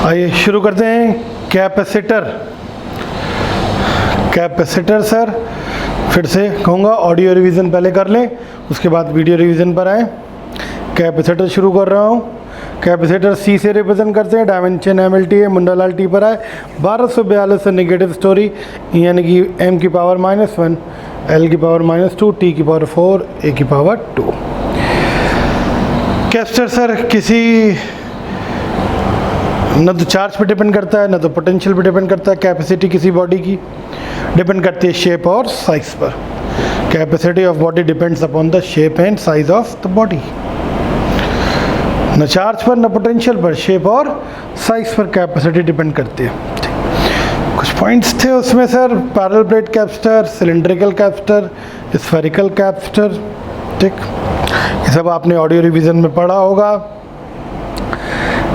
आइए शुरू करते हैं। कैपेसिटर सर फिर से कहूँगा ऑडियो रिवीजन पहले कर लें, उसके बाद वीडियो रिवीजन पर आएँ। कैपेसिटर शुरू कर रहा हूँ। कैपेसिटर सी से रिप्रेजेंट करते हैं, डायमेंशन MLT है, मुंडालाल T पर आए 1242 से नेगेटिव स्टोरी, यानी कि m की पावर -1, l की पावर -2, t की पावर 4, a की पावर 2। कैपेसिटर सर किसी न तो चार्ज पे डिपेंड करता है, न तो पोटेंशियल पे डिपेंड करता है। कैपेसिटी किसी बॉडी की डिपेंड करती है शेप और साइज पर। Capacity of body depends upon the shape and size of the body. न चार्ज पर न पोटेंशियल पर, शेप और साइज पर कैपेसिटी डिपेंड करती है। कुछ पॉइंट्स थे उसमें sir, parallel plate capacitor, cylindrical capacitor, spherical capacitor. ठीक, ये सब आपने ऑडियो रिवीजन में पढ़ा होगा।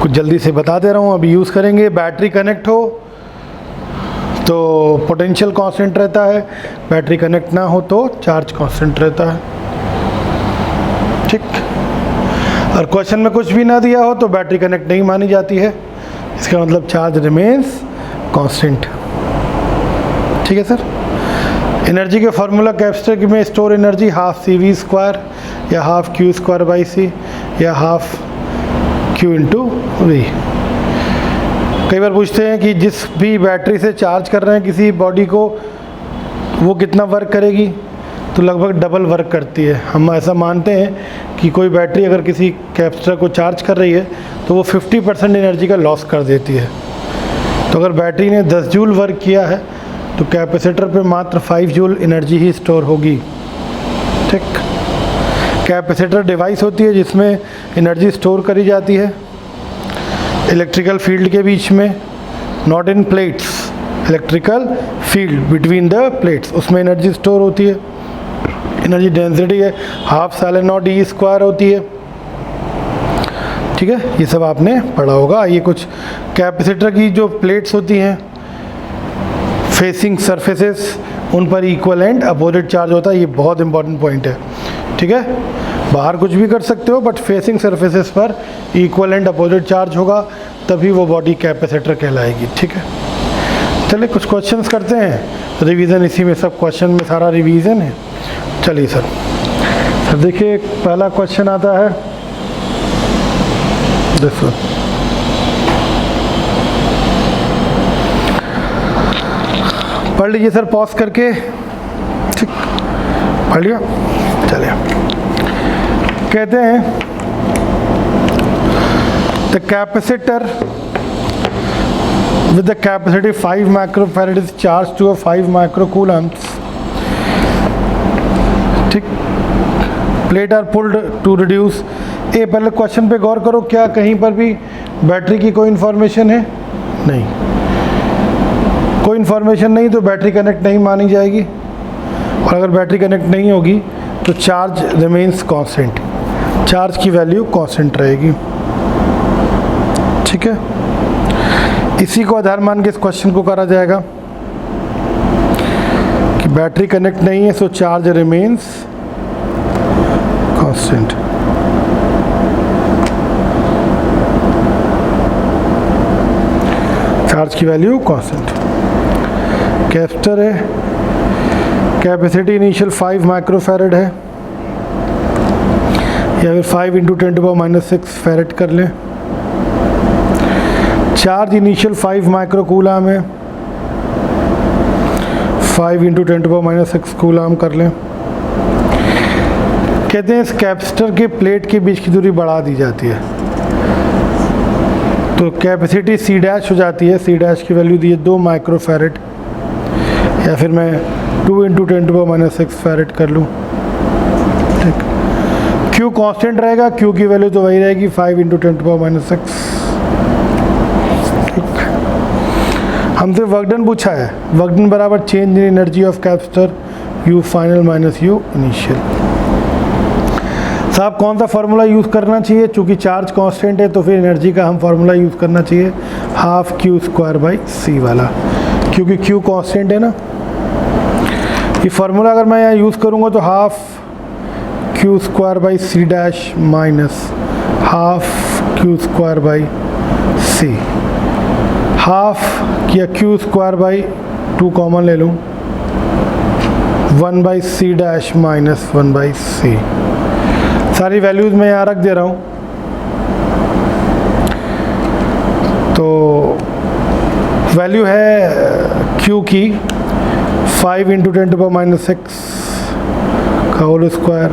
कुछ जल्दी से बता दे रहा हूँ। अभी यूज़ करेंगे, बैटरी कनेक्ट हो तो पोटेंशियल कांस्टेंट रहता है, बैटरी कनेक्ट ना हो तो चार्ज कांस्टेंट रहता है। ठीक, और क्वेश्चन में कुछ भी ना दिया हो तो बैटरी कनेक्ट नहीं मानी जाती है, इसका मतलब चार्ज रिमेन्स कांस्टेंट। ठीक है सर। एनर्जी के फार्मूला कैपेसिटर में स्टोर एनर्जी हाफ CV² या हाफ Q²/C या हाफ Q/V। कई बार पूछते हैं कि जिस भी बैटरी से चार्ज कर रहे हैं किसी बॉडी को, वो कितना वर्क करेगी, तो लगभग डबल वर्क करती है। हम ऐसा मानते हैं कि कोई बैटरी अगर किसी कैपेसिटर को चार्ज कर रही है तो वो 50% एनर्जी का लॉस कर देती है। तो अगर बैटरी ने 10 जूल वर्क किया है तो कैपेसिटर पे मात्र 5 जूल एनर्जी ही स्टोर होगी। ठीक, कैपेसिटर डिवाइस होती है जिसमें एनर्जी स्टोर करी जाती है इलेक्ट्रिकल फील्ड के बीच में, not in plates. Electrical field between the plates, उसमें एनर्जी स्टोर होती है। एनर्जी डेंसिटी है ½ होती है। ठीक है, ये सब आपने पढ़ा होगा। ये कुछ कैपेसिटर की जो प्लेट्स होती हैं, फेसिंग सरफेसेस, उन पर इक्वल एंड अपोजिट चार्ज होता है। ये बहुत इंपॉर्टेंट पॉइंट है। ठीक है, बाहर कुछ भी कर सकते हो बट फेसिंग सरफेसेस पर इक्वल एंड अपोजिट चार्ज होगा, तभी वो बॉडी कैपेसिटर कहलाएगी। ठीक है, चलिए कुछ क्वेश्चंस करते हैं। रिवीजन इसी में, सब क्वेश्चन में सारा रिवीजन है। चलिए सर देखिए, पहला क्वेश्चन आता है देखो, पढ़ लीजिए सर पॉज करके। ठीक, पढ़ लिया। चलिए, कहते हैं the capacitor with the capacity 5 microfarad is charged to a 5 microcoulombs. ठीक, plate are pulled to reduce. ए, पहले क्वेश्चन पे गौर करो, क्या कहीं पर भी बैटरी की कोई इन्फॉर्मेशन है? नहीं, कोई इन्फॉर्मेशन नहीं तो बैटरी कनेक्ट नहीं मानी जाएगी। और अगर बैटरी कनेक्ट नहीं होगी तो चार्ज रिमेन्स कांस्टेंट, चार्ज की वैल्यू कांस्टेंट रहेगी। ठीक है, इसी को आधार मान के इस क्वेश्चन को करा जाएगा कि बैटरी कनेक्ट नहीं है सो चार्ज रिमेन्स कांस्टेंट। चार्ज की वैल्यू कांस्टेंट। कैपेसिटर है, कैपेसिटी इनिशियल 5 माइक्रोफैरड है, या फिर 5 × 10⁻⁶ फैरड कर लें। चार्ज इनिशियल 5 माइक्रोकूलाम है, 5 × 10⁻⁶ कूलाम कर लें। कहते हैं इस कैपेसिटर के प्लेट के बीच की दूरी बढ़ा दी जाती है तो कैपेसिटी C' हो जाती है। C' की वैल्यू दी है 2 माइक्रोफैरड, या फिर मैं 2 × 10⁻⁶ फैरड कर लूँ। ठीक, Q कांस्टेंट रहेगा, Q की वैल्यू तो वही रहेगी 5 × 10⁻⁶। हमसे वर्क डन पूछा है, वर्क डन बराबर change in energy of capacitor U final - U initial. साहब कौन सा फार्मूला यूज़ करना चाहिए? चूँकि चार्ज कांस्टेंट है तो फिर एनर्जी का हम फार्मूला यूज़ करना चाहिए ½ Q² वाला, क्योंकि Q कांस्टेंट है ना। ये फार्मूला अगर मैं यहाँ यूज़ करूँगा तो ½ Q² - ½ Q² C हाफ किया क्यू स्क्वायर बाई 2 कॉमन ले लूँ, 1 by C dash minus 1 by C. सारी वैल्यूज़ मैं यहाँ रख दे रहा हूँ। तो वैल्यू है क्यू की 5 इंटू 10 टू पावर माइनस 6 का whole square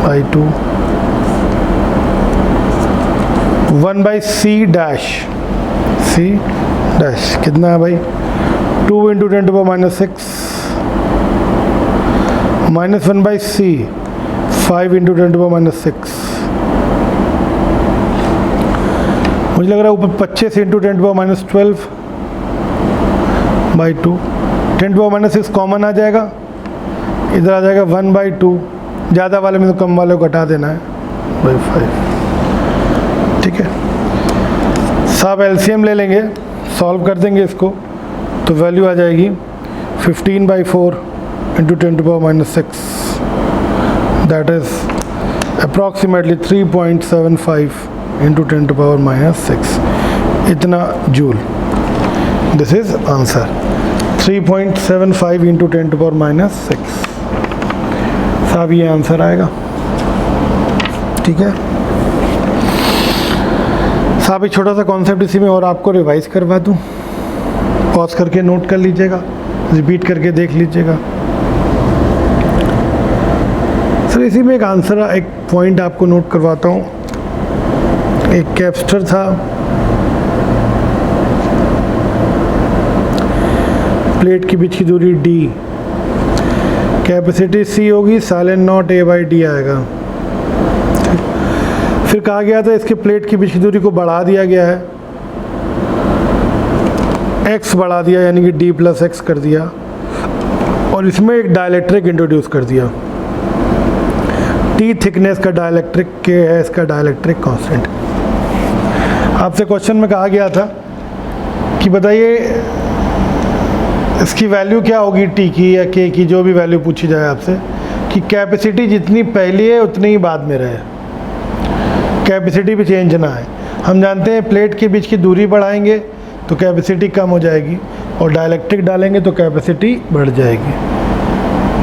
by 2, 1 by C dash, C dash कितना है भाई 2 into 10 to power minus 6 minus 1 by C 5 into 10 to power minus 6। मुझे लग रहा है ऊपर 25 into 10 to power minus 12 by 2, 10 to power minus 6 common आ जाएगा, इधर आ जाएगा 1 बाई 2, ज़्यादा वाले में तो कम वाले को घटा देना है बाई 5। ठीक है, सब एलसीएम ले लेंगे, सॉल्व कर देंगे इसको, तो वैल्यू आ जाएगी 15 by 4 into 10 to power minus 6, that is approximately 3.75 into 10 to power minus 6, इतना joule. This is answer 3.75 into 10 to power minus 6। साहब ये आंसर आएगा। ठीक है साहब, एक छोटा सा कॉन्सेप्ट इसी में और आपको रिवाइज करवा दूं, पॉज करके नोट कर लीजिएगा, रिपीट करके देख लीजिएगा। सर इसी में एक आंसर, एक पॉइंट आपको नोट करवाता हूँ। एक कैपेसिटर था, प्लेट के बीच की दूरी d, कैपेसिटी c होगी, sign naught a by D आएगा। फिर कहा गया था इसके प्लेट के बीच की दूरी को बढ़ा दिया गया है, x बढ़ा दिया, यानी कि d प्लस एक्स कर दिया, और इसमें एक डाइलेक्ट्रिक इंट्रोड्यूस कर दिया। t थिकनेस का डाइलेक्ट्रिक k है, इसका डाइलेक्ट्रिक कांस्टेंट। आपसे क्वेश्चन में कहा गया था कि बताइए इसकी वैल्यू क्या होगी t की या k की, जो भी वैल्यू पूछी जाए आपसे, कि कैपेसिटी जितनी पहली है उतनी ही बाद में रहे, कैपेसिटी भी चेंज ना है। हम जानते हैं प्लेट के बीच की दूरी बढ़ाएंगे तो कैपेसिटी कम हो जाएगी, और डाइलेक्ट्रिक डालेंगे तो कैपेसिटी बढ़ जाएगी।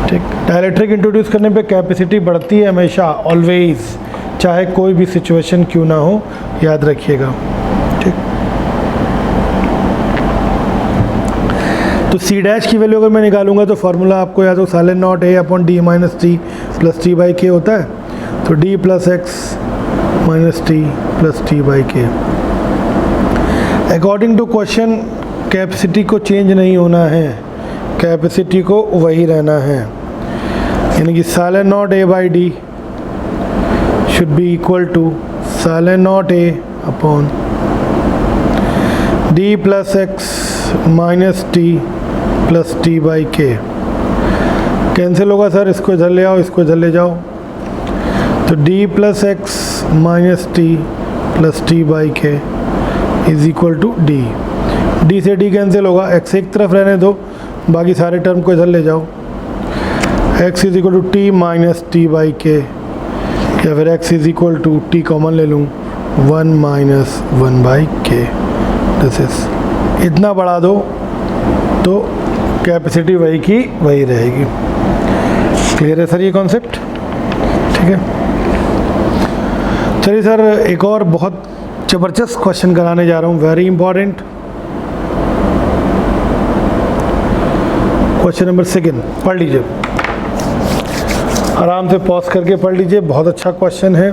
ठीक, डाइलेक्ट्रिक इंट्रोड्यूस करने पे कैपेसिटी बढ़ती है हमेशा, ऑलवेज, चाहे कोई भी सिचुएशन क्यों ना हो, याद रखिएगा। ठीक, तो सी डैश की वैल्यू अगर मैं निकालूंगा तो फार्मूला आपको याद हो, sign naught a upon D minus T plus T by K होता है, तो d plus X minus T plus T by K. According to question capacity को चेंज नहीं होना है, कैपेसिटी को वही रहना है, यानी कि sign naught a by D should be equal to sign naught a upon d plus X minus T plus T by K. Cancel होगा सर, इसको इधर ले आओ, इसको इधर ले जाओ, तो d plus X minus T plus T by K is equal to D. D से डी कैंसिल होगा, x एक तरफ रहने दो, बाकी सारे टर्म को इधर ले जाओ, x is equal to T minus T by K, या फिर x is equal to T common ले लूँ 1 minus 1 by K. This is, इतना बढ़ा दो तो कैपेसिटी वही की वही रहेगी। क्लियर है सर ये कॉन्सेप्ट? ठीक है, चलिए सर एक और बहुत ज़बरदस्त क्वेश्चन कराने जा रहा हूँ, वेरी इंपॉर्टेंट क्वेश्चन नंबर 2। पढ़ लीजिए, आराम से पॉज करके पढ़ लीजिए, बहुत अच्छा क्वेश्चन है।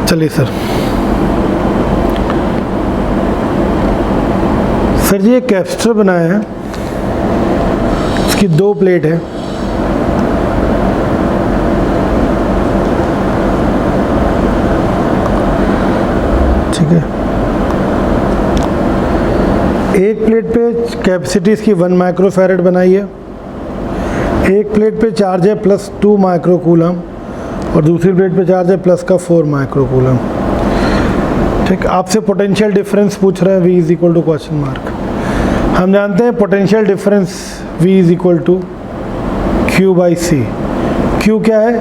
चलिए सर जी एक कैपेसिटर बनाया है, उसकी 2 प्लेट है, ठीक है। एक प्लेट पे कैपेसिटी इसकी 1 माइक्रोफैरेड बनाई है, एक प्लेट पे चार्ज है प्लस 2 माइक्रोकूलम, और दूसरी प्लेट पे चार्ज है प्लस का 4 माइक्रोकूलम। ठीक, आपसे पोटेंशियल डिफरेंस पूछ रहे हैं, V is equal to question mark. हम जानते हैं potential difference V is equal to Q by C, Q क्या है?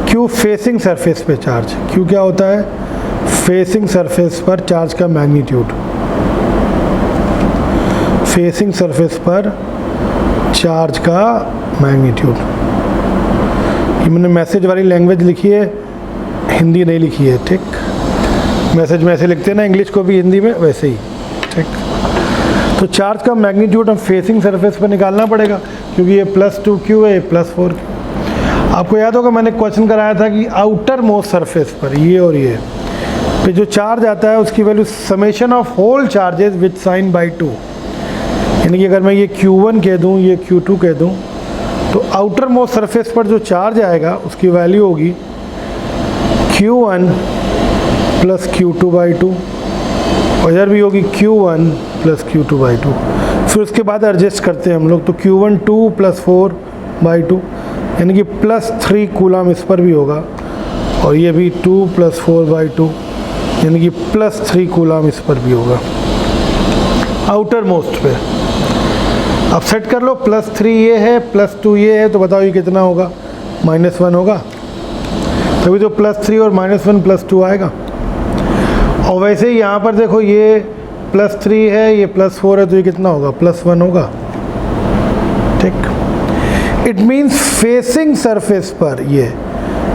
क्यू फेसिंग सरफेस पे चार्ज। क्यू क्या होता है? फेसिंग सरफेस पर चार्ज का मैग्नीट्यूड। फेसिंग सरफेस पर चार्ज का मैग्नीट्यूड। ये मैंने मैसेज वाली लैंग्वेज लिखी है, हिंदी नहीं लिखी है, ठीक। मैसेज में ऐसे लिखते हैं ना इंग्लिश को भी हिंदी में, वैसे ही, ठीक। तो चार्ज का मैग्नीट्यूड हम फेसिंग सरफेस पर निकालना पड़ेगा, क्योंकि ये +2Q है, ये +4Q। आपको याद होगा मैंने क्वेश्चन कराया था कि आउटर मोस्ट सरफेस पर ये और ये पे जो चार्ज आता है उसकी value summation of whole charges with sign by 2। यानी कि अगर मैं ये Q1 कह दूँ, ये Q2 कह दूँ, तो आउटर मोस्ट सरफेस पर जो चार्ज आएगा उसकी वैल्यू होगी Q1 + Q2/2, और इधर भी होगी Q1 + Q2/2। फिर उसके बाद एडजस्ट करते हैं हम लोग, तो Q1 2 + 4/2, यानी कि +3 कूलम इस पर भी होगा, और ये भी 2 + 4/2, यानी कि +3 कूलम इस पर भी होगा आउटर मोस्ट पे। अब सेट कर लो, +3 ये है, +2 ये है, तो बताओ ये कितना होगा? -1 होगा। तभी तो +3 और -1 +2 आएगा। और वैसे ही यहाँ पर देखो, ये +3 है, ये +4 है, तो ये कितना होगा? +1 होगा, ठीक। इट मीन्स फेसिंग सरफेस पर, ये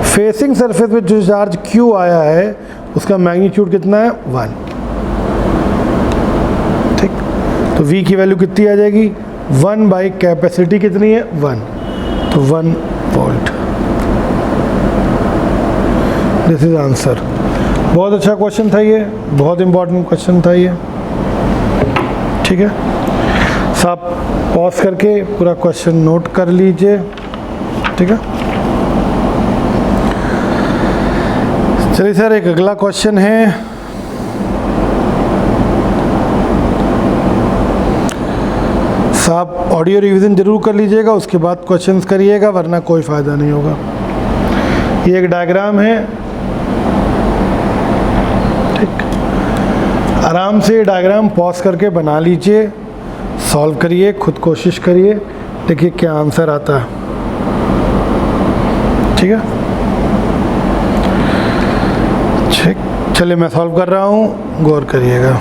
फेसिंग सरफेस पर जो चार्ज Q आया है उसका मैग्नीट्यूड कितना है? 1, ठीक। तो V की वैल्यू कितनी आ जाएगी? 1 बाई कैपेसिटी कितनी है? 1, तो 1 वोल्ट। This is answer. बहुत अच्छा क्वेश्चन था ये, बहुत इंपॉर्टेंट क्वेश्चन था ये, ठीक है। सब पॉज करके पूरा क्वेश्चन नोट कर लीजिए, ठीक है। चलिए सर, एक अगला क्वेश्चन है। साहब ऑडियो रिवीजन जरूर कर लीजिएगा, उसके बाद क्वेश्चंस करिएगा, वरना कोई फ़ायदा नहीं होगा। ये एक डायग्राम है, ठीक। आराम से डायग्राम पॉज करके बना लीजिए, सॉल्व करिए, खुद कोशिश करिए, देखिए क्या आंसर आता है, ठीक है। ठीक, चलिए मैं सॉल्व कर रहा हूँ, गौर करिएगा।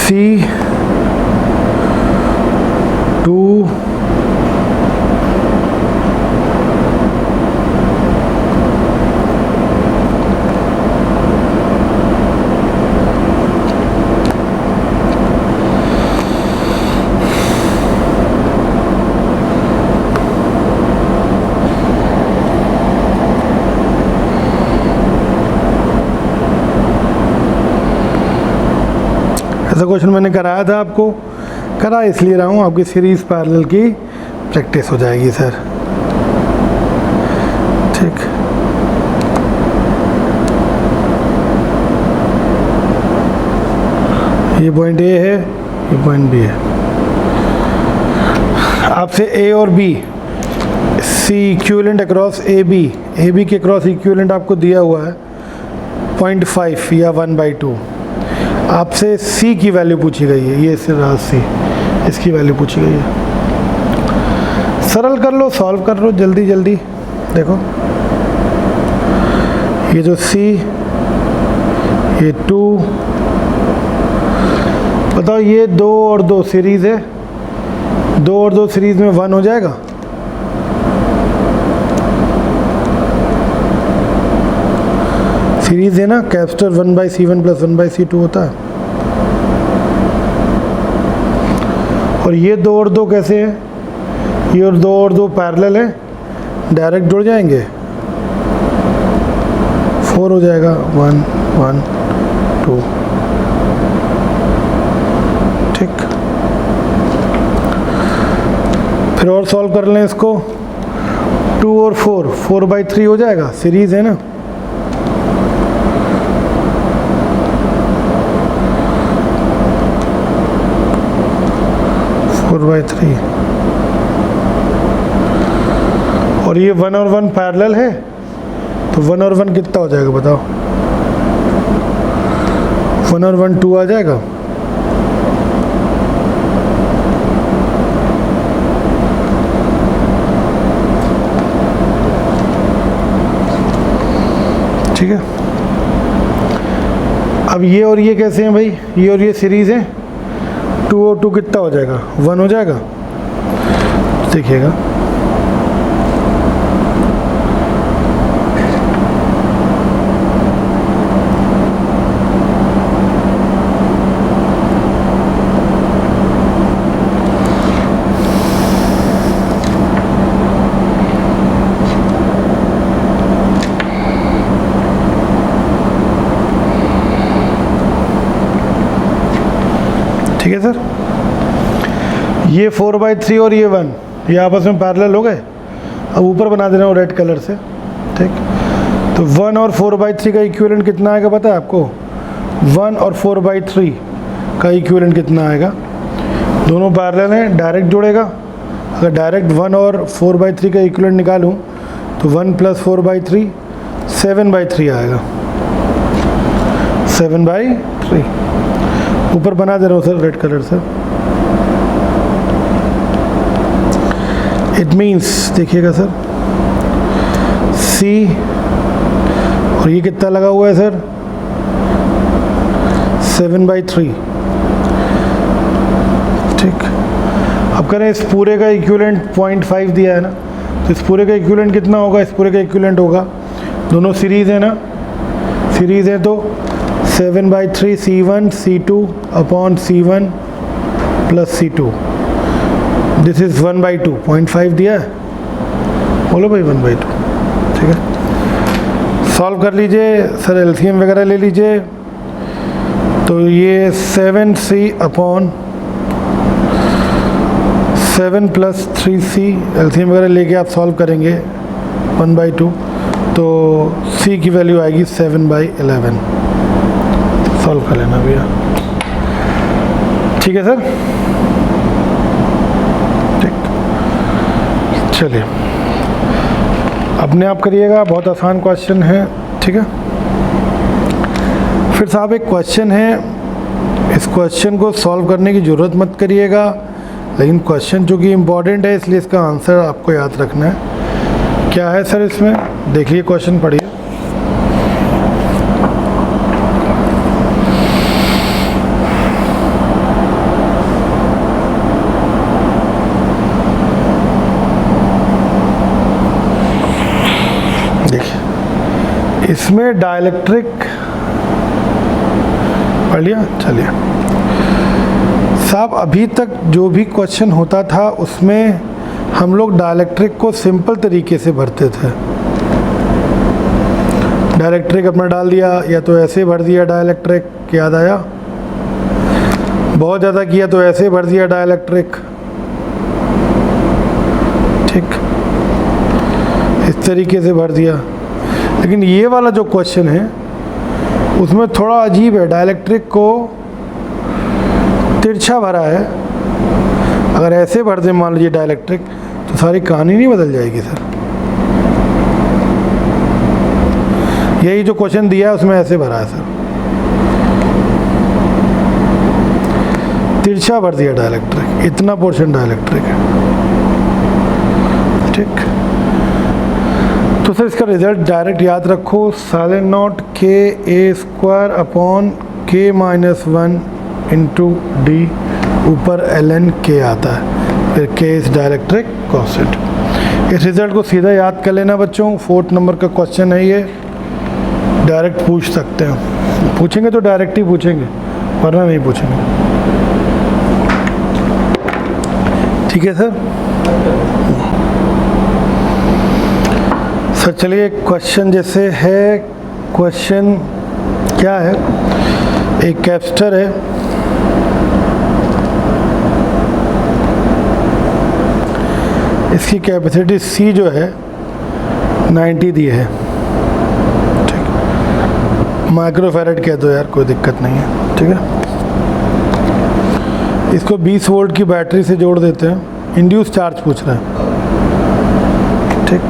C2 ऐसा क्वेश्चन मैंने कराया था आपको, करा इसलिए रहा हूँ, आपकी सीरीज पैरेलल की प्रैक्टिस हो जाएगी सर, ठीक। ये पॉइंट ए है, ये पॉइंट बी है। आपसे ए और B, C equivalent across A B के क्रॉस इक्विवेलेंट आपको दिया हुआ है 0.5 या 1/2। आपसे C की वैल्यू पूछी गई है, ये रहा C, इसकी वैल्यू पूछी गई है। सरल कर लो, सॉल्व कर लो जल्दी जल्दी। देखो ये जो C, ये 2, बताओ ये 2 और 2 सीरीज़ है, 2 और 2 सीरीज़ में 1 हो जाएगा। सीरीज है ना, कैपेसिटर 1/C1 + 1/C2 होता है। और ये 2 और 2 कैसे है? ये और 2 और 2 पैरेलल है, डायरेक्ट जुड़ जाएंगे, 4 हो जाएगा, 1 1 2, ठीक। फिर और सॉल्व कर लें इसको, 2 और 4, 4/3 हो जाएगा, सीरीज है ना। by 3, और ये 1 और 1 पैरेलल है, तो 1 और 1 कितना हो जाएगा बताओ? 1 और 1 2 आ जाएगा। ठीक है, अब ये और ये कैसे हैं भाई, ये और ये सीरीज़ है, 2 और 2 कितना हो जाएगा, 1 हो जाएगा। देखिएगा ठीक है सर, ये 4/3 और ये 1 ये आपस में पैरेलल हो गए। अब ऊपर बना देना रेड कलर से। ठीक, तो 1 और 4/3 का इक्विवेलेंट कितना आएगा पता है आपको? 1 और 4/3 का इक्विवेलेंट कितना आएगा? दोनों पैरेलल हैं, डायरेक्ट जोड़ेगा। अगर डायरेक्ट 1 और 4/3 का इक्विवेलेंट निकालूं तो 1 + 4/3 7/3 आएगा। 7/3 ऊपर बना दे रहा हूँ सर रेड कलर से। इट मीन्स देखिएगा सर, C और ये कितना लगा हुआ है सर, 7/3। ठीक, अब करें इस पूरे का इक्विवेलेंट 0.5 दिया है ना, तो इस पूरे का इक्विवेलेंट कितना होगा? इस पूरे का इक्विवेलेंट होगा, दोनों सीरीज़ है ना, सीरीज़ है तो 7/3 C1 C2 upon C1 + C2। This is 1/2, 0.5 दिया है, बोलो भाई 1/2। ठीक है, सॉल्व कर लीजिए सर, एलसीएम वगैरह ले लीजिए। तो ये 7C अपॉन 7 + 3C एलसीएम वगैरह लेके आप सॉल्व करेंगे 1/2, तो C की वैल्यू आएगी 7/11। सॉल्व कर लेना भैया। ठीक है सर, ठीक, चलिए अपने आप करिएगा, बहुत आसान क्वेश्चन है। ठीक है, फिर साहब एक क्वेश्चन है, इस क्वेश्चन को सॉल्व करने की ज़रूरत मत करिएगा, लेकिन क्वेश्चन चूँकि इम्पॉर्टेंट है इसलिए इसका आंसर आपको याद रखना है। क्या है सर इसमें, देखिए क्वेश्चन पढ़िए। इसमें डाइलेक्ट्रिक पढ़ लिया। चलिए साहब, अभी तक जो भी क्वेश्चन होता था उसमें हम लोग डाइलेक्ट्रिक को सिंपल तरीके से भरते थे। डाइलेक्ट्रिक अपना डाल दिया, या तो ऐसे भर दिया डाइलेक्ट्रिक, याद आया? बहुत ज़्यादा किया तो ऐसे भर दिया डाइलेक्ट्रिक। ठीक, इस तरीके से भर दिया। लेकिन ये वाला जो क्वेश्चन है उसमें थोड़ा अजीब है, डाइलेक्ट्रिक को तिरछा भरा है। अगर ऐसे भर दें मान लीजिए डाइलेक्ट्रिक, तो सारी कहानी नहीं बदल जाएगी सर। यही जो क्वेश्चन दिया है उसमें ऐसे भरा है सर, तिरछा भर दिया डाइलेक्ट्रिक, इतना पोर्शन डाइलेक्ट्रिक है। ठीक, तो सर इसका रिजल्ट डायरेक्ट याद रखो, sin0 K² upon K-1 into D, ऊपर ln K आता है, फिर K इस डाइलेक्ट्रिक कांस्टेंट। इस रिजल्ट को सीधा याद कर लेना बच्चों, 4th नंबर का क्वेश्चन है ये, डायरेक्ट पूछ सकते हैं। पूछेंगे तो डायरेक्ट ही पूछेंगे, वरना नहीं पूछेंगे। ठीक है सर। सर चलिए क्वेश्चन जैसे है, क्वेश्चन क्या है, एक कैपेसिटर है, इसकी कैपेसिटी C जो है 90 दी है। ठीक, माइक्रोफैरड कह दो यार, कोई दिक्कत नहीं है। ठीक है, इसको 20 वोल्ट की बैटरी से जोड़ देते हैं, इंड्यूस चार्ज पूछ रहा है। ठीक,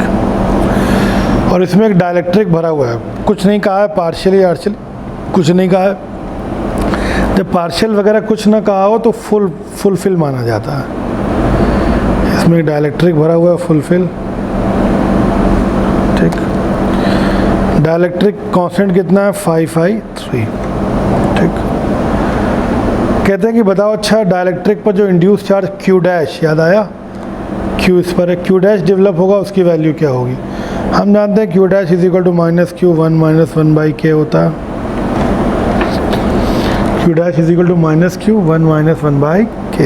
और इसमें एक डाइलेक्ट्रिक भरा हुआ है, कुछ नहीं कहा है, पार्शियली आर्शियली कुछ नहीं कहा है। जब पार्शियल वगैरह कुछ ना कहा हो तो फुलफिल माना जाता है। इसमें डाइलेक्ट्रिक भरा हुआ है, फुलफिल। ठीक, डाइलेक्ट्रिक कांस्टेंट कितना है? 5i3। ठीक, कहते हैं कि बताओ अच्छा डाइलेक्ट्रिक पर जो इंड्यूस चार्ज Q डैश, याद आया? Q इस पर है, Q डैश डेवलप होगा, उसकी वैल्यू क्या होगी? हम जानते हैं Q dash is equal to -Q1 - 1/k होता है। Q dash is equal to -Q1 - 1/k।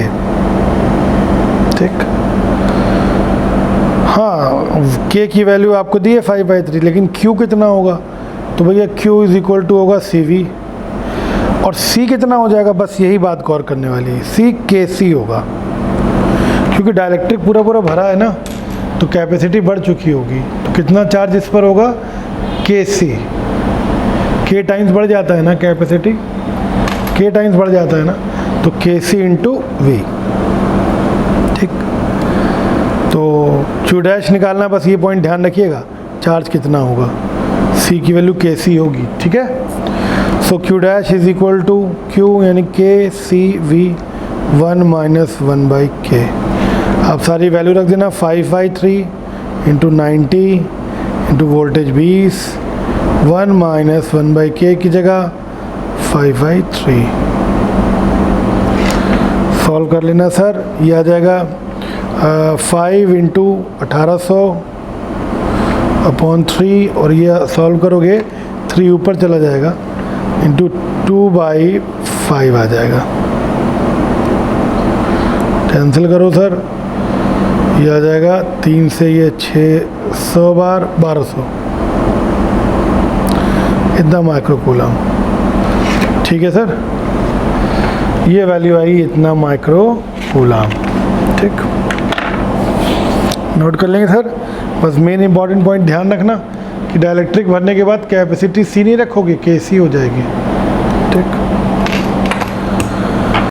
ठीक, हाँ, K की वैल्यू आपको दी है 5/3, लेकिन Q कितना होगा? तो भैया Q इज इक्वल टू होगा CV, और C कितना हो जाएगा? बस यही बात गौर करने वाली है, C KC होगा, क्योंकि डाइलेक्ट्रिक पूरा पूरा भरा है ना, तो कैपेसिटी बढ़ चुकी होगी। तो कितना चार्ज इस पर होगा? KC, K टाइम्स बढ़ जाता है ना, कैपेसिटी K टाइम्स बढ़ जाता है ना, तो KC इंटू V। ठीक, तो Q डैश निकालना, बस ये पॉइंट ध्यान रखिएगा, चार्ज कितना होगा, C की वैल्यू KC होगी। ठीक है, so Q dash is equal to Q यानी KCV 1 - 1/k। अब सारी वैल्यू रख देना, 5i3 into 90 into voltage 20, 1 - 1/k की जगह 5i3। सॉल्व कर लेना सर, ये आ जाएगा 5 इंटू 1800 अपॉन 3, और ये सॉल्व करोगे 3 ऊपर चला जाएगा, इंटू 2/5 आ जाएगा। कैंसिल करो सर, ये आ जाएगा 3 से ये 600 बार 1200, इतना माइक्रोकूलम। ठीक है सर, ये वैल्यू आई इतना माइक्रोकूलम। ठीक, नोट कर लेंगे सर। बस मेन इंपॉर्टेंट पॉइंट ध्यान रखना कि डाइलेक्ट्रिक भरने के बाद कैपेसिटी C नहीं रखोगे, KC हो जाएगी। ठीक।